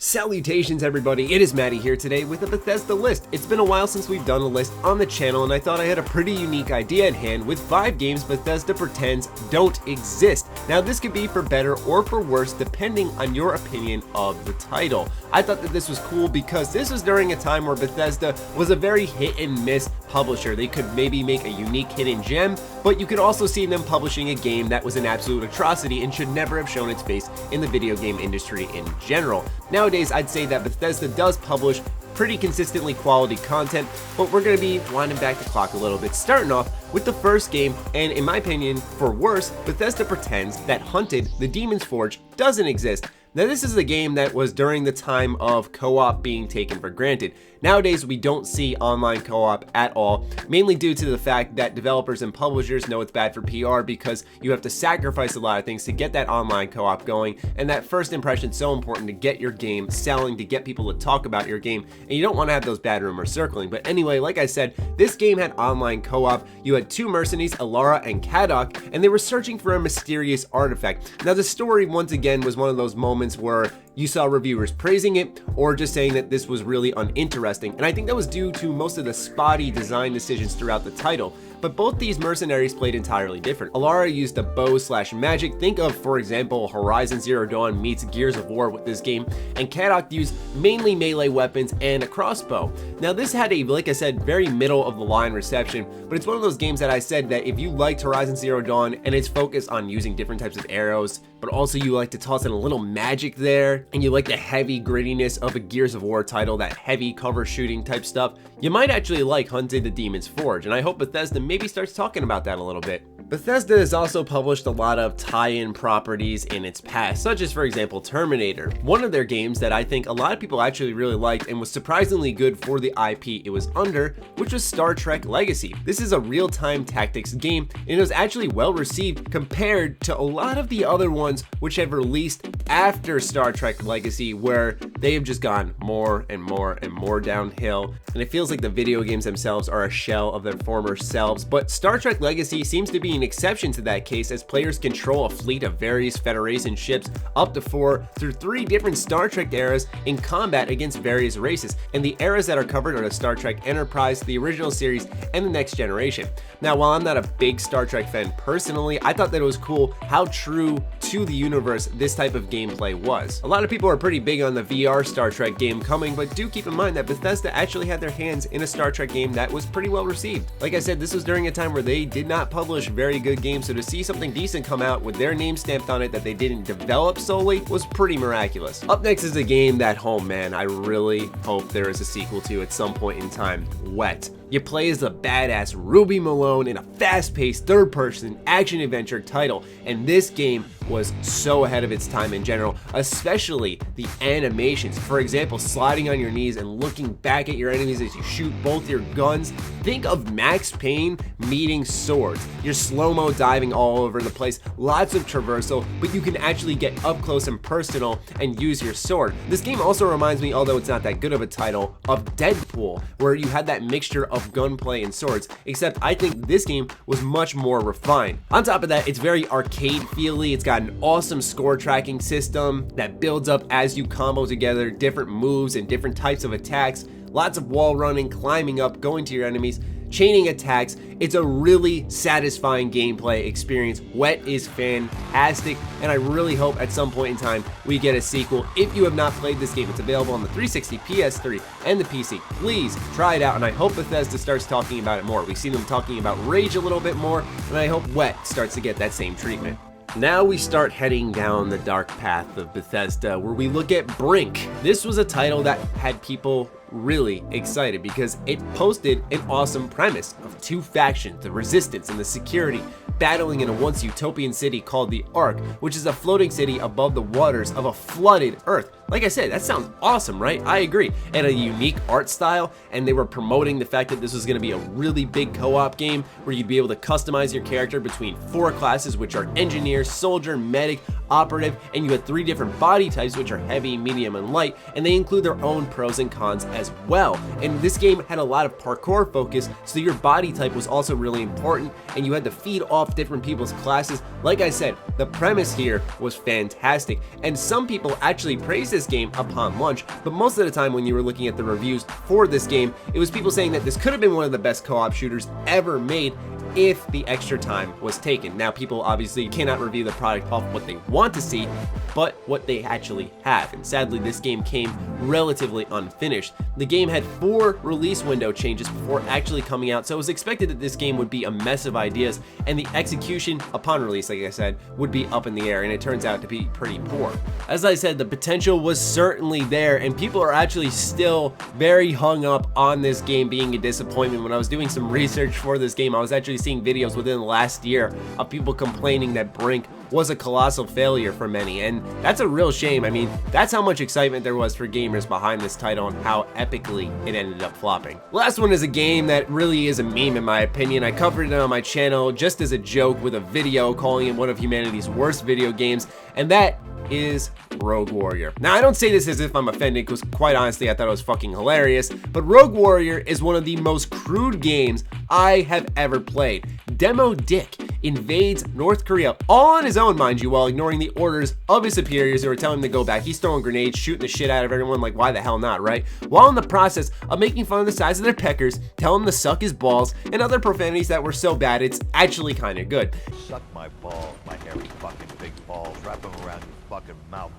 Salutations everybody, it is Matty here today with a Bethesda list. It's been a while since we've done a list on the channel and I thought I had a pretty unique idea at hand with 5 games Bethesda pretends don't exist. Now this could be for better or for worse depending on your opinion of the title. I thought that this was cool because this was during a time where Bethesda was a very hit and miss publisher. They could maybe make a unique hidden gem, but you could also see them publishing a game that was an absolute atrocity and should never have shown its face in the video game industry in general. Nowadays, I'd say that Bethesda does publish pretty consistently quality content, but we're going to be winding back the clock a little bit, starting off with the first game, and in my opinion, for worse, Bethesda pretends that Hunted: The Demon's Forge doesn't exist. Now this is a game that was during the time of co-op being taken for granted. Nowadays we don't see online co-op at all, mainly due to the fact that developers and publishers know it's bad for PR because you have to sacrifice a lot of things to get that online co-op going, and that first impression is so important to get your game selling, to get people to talk about your game, and you don't want to have those bad rumors circling. But anyway, like I said, this game had online co-op. You had 2 mercenaries, Alara and Kadok, and they were searching for a mysterious artifact. Now the story once again was one of those moments where you saw reviewers praising it or just saying that this was really uninteresting, and I think that was due to most of the spotty design decisions throughout the title. But both these mercenaries played entirely different. Alara used a bow / magic. Think of, for example, Horizon Zero Dawn meets Gears of War with this game, and Kadok used mainly melee weapons and a crossbow. Now this had a, like I said, very middle of the line reception, but it's one of those games that I said that if you liked Horizon Zero Dawn and its focus on using different types of arrows, but also you like to toss in a little magic there, and you like the heavy grittiness of a Gears of War title, that heavy cover shooting type stuff, you might actually like Hunted: The Demon's Forge, and I hope Bethesda maybe starts talking about that a little bit. Bethesda has also published a lot of tie-in properties in its past, such as, for example, Terminator. One of their games that I think a lot of people actually really liked and was surprisingly good for the IP it was under, which was Star Trek Legacy. This is a real-time tactics game, and it was actually well received compared to a lot of the other ones which have released after Star Trek Legacy, where they have just gone more and more and more downhill, and it feels like the video games themselves are a shell of their former selves. But Star Trek Legacy seems to be an exception to that case, as players control a fleet of various Federation ships, up to 4, through 3 different Star Trek eras in combat against various races, and the eras that are covered are the Star Trek Enterprise, the original series, and the Next Generation. Now, while I'm not a big Star Trek fan personally, I thought that it was cool how true to the universe this type of gameplay was. A lot of people are pretty big on the VR Star Trek game coming, but do keep in mind that Bethesda actually had their hands in a Star Trek game that was pretty well received. Like I said, this was during a time where they did not publish very good games, so to see something decent come out with their name stamped on it that they didn't develop solely was pretty miraculous. Up next is a game that, oh man, I really hope there is a sequel to at some point in time. Wet. You play as the badass Ruby Malone in a fast-paced third-person action-adventure title, and this game was so ahead of its time in general, especially the animations. For example, sliding on your knees and looking back at your enemies as you shoot both your guns. Think of Max Payne meeting Swords. You're slow-mo diving all over the place, lots of traversal, but you can actually get up close and personal and use your sword. This game also reminds me, although it's not that good of a title, of Deadpool, where you had that mixture of gunplay and swords, except I think this game was much more refined. On top of that, it's very arcade feely. It's got an awesome score tracking system that builds up as you combo together different moves and different types of attacks. Lots of wall running, climbing up, going to your enemies, chaining attacks. It's a really satisfying gameplay experience. Wet is fantastic, and I really hope at some point in time we get a sequel. If you have not played this game, it's available on the 360, PS3, and the PC. Please try it out, and I hope Bethesda starts talking about it more. We've seen them talking about Rage a little bit more, and I hope Wet starts to get that same treatment. Now we start heading down the dark path of Bethesda, where we look at Brink. This was a title that had people really excited because it posted an awesome premise of 2 factions, the Resistance and the Security, battling in a once utopian city called the Ark, which is a floating city above the waters of a flooded Earth. Like I said, that sounds awesome, right? I agree. And a unique art style, and they were promoting the fact that this was going to be a really big co-op game where you'd be able to customize your character between 4 classes, which are engineer, soldier, medic, operative, and you had 3 different body types, which are heavy, medium, and light, and they include their own pros and cons as well. And this game had a lot of parkour focus, so your body type was also really important, and you had to feed off different people's classes. Like I said, the premise here was fantastic, and some people actually praised this this game upon launch, but most of the time when you were looking at the reviews for this game, it was people saying that this could have been one of the best co-op shooters ever made if the extra time was taken. Now, people obviously cannot review the product off what they want to see, but what they actually have. And sadly, this game came relatively unfinished. The game had 4 release window changes before actually coming out, so it was expected that this game would be a mess of ideas, and the execution upon release, like I said, would be up in the air, and it turns out to be pretty poor. As I said, the potential was certainly there, and people are actually still very hung up on this game being a disappointment. When I was doing some research for this game, I was actually seeing videos within the last year of people complaining that Brink was a colossal failure for many, and that's a real shame. I mean, that's how much excitement there was for gamers behind this title and how epically it ended up flopping. Last one is a game that really is a meme in my opinion. I covered it on my channel just as a joke with a video calling it one of humanity's worst video games, and that is Rogue Warrior. Now, I don't say this as if I'm offended, because quite honestly, I thought it was fucking hilarious, but Rogue Warrior is one of the most crude games I have ever played. Demo Dick invades North Korea all on his own, mind you, while ignoring the orders of his superiors who were telling him to go back. He's throwing grenades, shooting the shit out of everyone, like why the hell not, right? While in the process of making fun of the size of their peckers, telling them to suck his balls, and other profanities that were so bad it's actually kind of good. Suck my balls, my hairy fucking big balls, wrap them around your fucking mouth.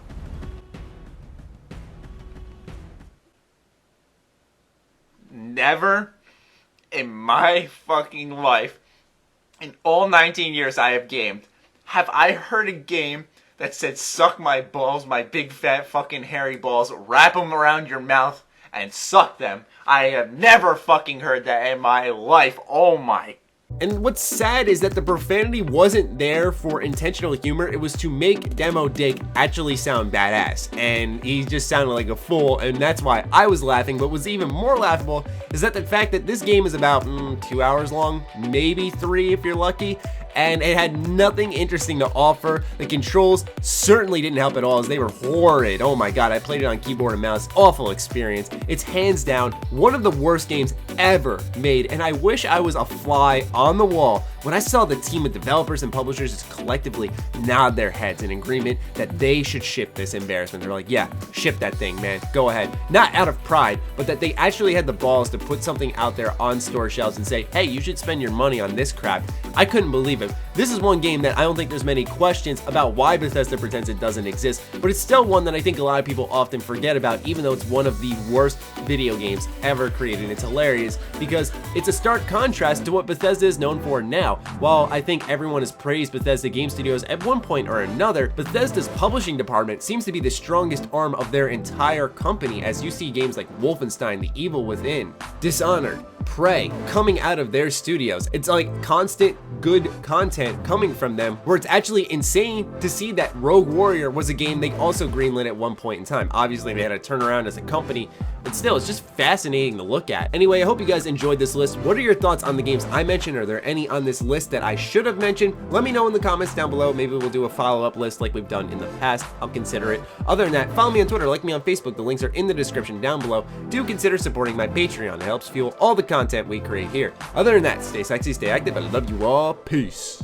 Never in my fucking life, in all 19 years I have gamed, have I heard a game that said suck my balls, my big fat fucking hairy balls, wrap them around your mouth and suck them. I have never fucking heard that in my life. Oh my. And what's sad is that the profanity wasn't there for intentional humor. It was to make Demo Dick actually sound badass, and he just sounded like a fool, and that's why I was laughing. But what's even more laughable is that the fact that this game is about 2 hours long, maybe 3 if you're lucky, and it had nothing interesting to offer. The controls certainly didn't help at all, as they were horrid. Oh my god, I played it on keyboard and mouse. Awful experience. It's hands down one of the worst games ever made, and I wish I was a fly on the wall when I saw the team of developers and publishers just collectively nod their heads in agreement that they should ship this embarrassment. They're like, yeah, ship that thing, man, go ahead. Not out of pride, but that they actually had the balls to put something out there on store shelves and say, hey, you should spend your money on this crap. I couldn't believe it. This is one game that I don't think there's many questions about why Bethesda pretends it doesn't exist, but it's still one that I think a lot of people often forget about, even though it's one of the worst video games ever created. It's hilarious because it's a stark contrast to what Bethesda is known for now. While I think everyone has praised Bethesda Game Studios at one point or another, Bethesda's publishing department seems to be the strongest arm of their entire company, as you see games like Wolfenstein, The Evil Within, Dishonored, Prey coming out of their studios. It's like constant good content coming from them, where it's actually insane to see that Rogue Warrior was a game they also greenlit at one point in time. Obviously, they had to turn around as a company, but still, it's just fascinating to look at. Anyway, I hope you guys enjoyed this list. What are your thoughts on the games I mentioned? Are there any on this list that I should have mentioned? Let me know in the comments down below. Maybe we'll do a follow-up list like we've done in the past. I'll consider it. Other than that, follow me on Twitter, like me on Facebook. The links are in the description down below. Do consider supporting my Patreon. It helps fuel all the content we create here. Other than that, stay sexy, stay active. I love you all. Peace.